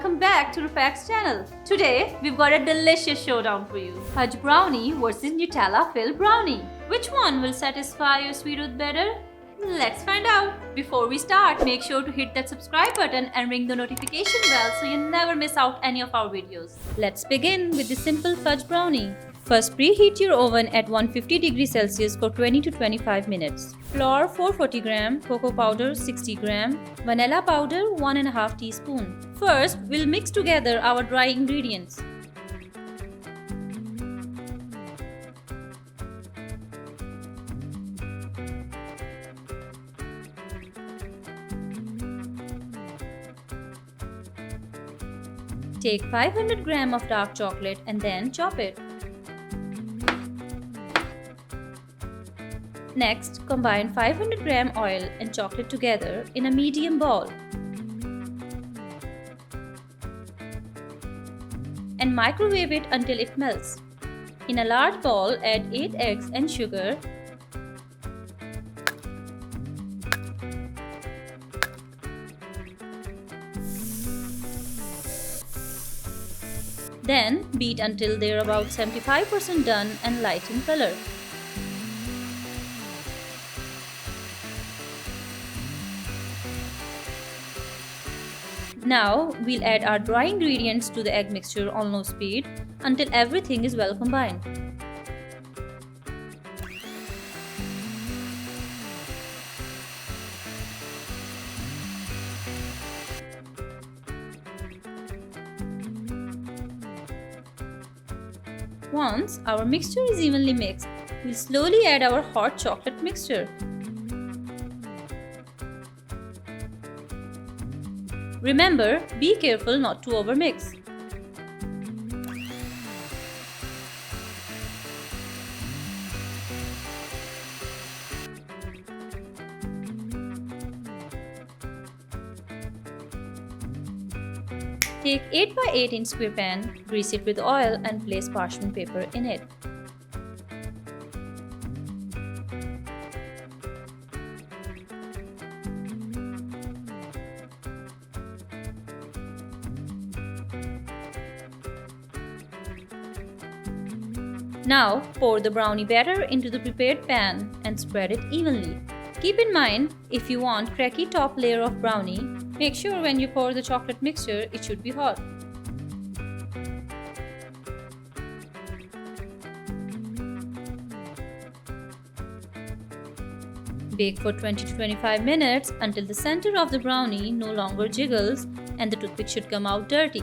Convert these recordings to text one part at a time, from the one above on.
welcome back to RFAQK's channel. Today, we've got a delicious showdown for you. Fudge Brownie versus Nutella filled brownie. Which one will satisfy your sweet tooth better? Let's find out. Before we start, make sure to hit that subscribe button and ring the notification bell so you never miss out any of our videos. Let's begin with the simple fudge brownie. First, preheat your oven at 150 degrees Celsius for 20 to 25 minutes. Flour 440 gram, cocoa powder 60 gram, vanilla powder 1.5 teaspoon. First, we'll mix together our dry ingredients. Take 500 gram of dark chocolate and then chop it. Next, combine 500 gram oil and chocolate together in a medium ball. And microwave it until it melts. In a large bowl, add 8 eggs and sugar. Then beat until they're about 75% done and light in color. Now we'll add our dry ingredients to the egg mixture on low speed until everything is well combined. Once our mixture is evenly mixed, we'll slowly add our hot chocolate mixture. Remember, be careful not to overmix. Take 8 by 8 inch square pan, grease it with oil and place parchment paper in it. Now pour the brownie batter into the prepared pan and spread it evenly. Keep in mind, if you want cracky top layer of brownie, make sure when you pour the chocolate mixture, it should be hot. Bake for 20 to 25 minutes until the center of the brownie no longer jiggles and the toothpick should come out dirty.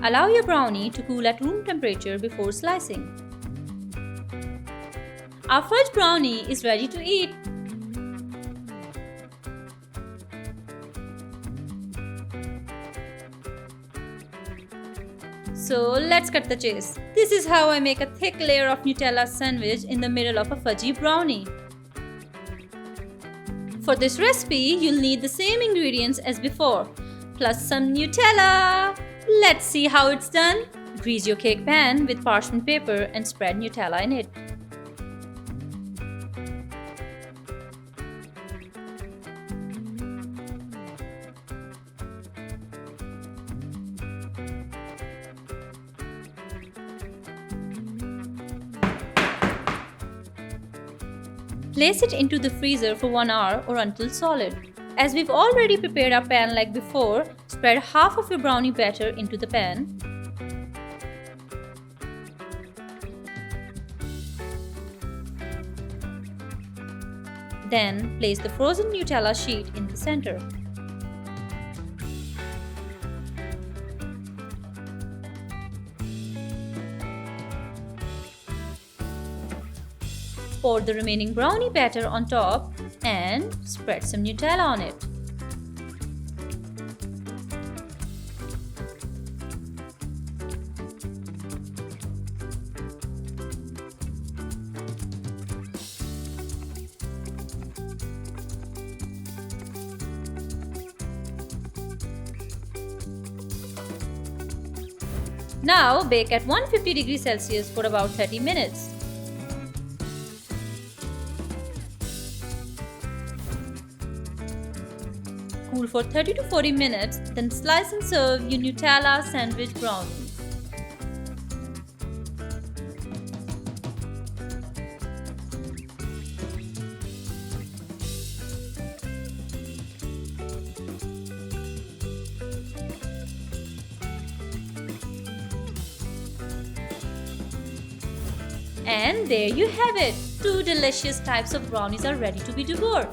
Allow your brownie to cool at room temperature before slicing. Our fudge brownie is ready to eat. So let's cut the chase. This is how I make a thick layer of Nutella sandwich in the middle of a fudgy brownie. For this recipe, you'll need the same ingredients as before, plus some Nutella. Let's see how it's done. Grease your cake pan with parchment paper and spread Nutella in it. Place it into the freezer for 1 hour or until solid. As we've already prepared our pan like before, spread half of your brownie batter into the pan. Then place the frozen Nutella sheet in the center. Pour the remaining brownie batter on top and spread some Nutella on it. Now bake at 150 degrees Celsius for about 30 minutes. cool for 30 to 40 minutes, then slice and serve your Nutella sandwich brownies. And there you have it! 2 delicious types of brownies are ready to be devoured.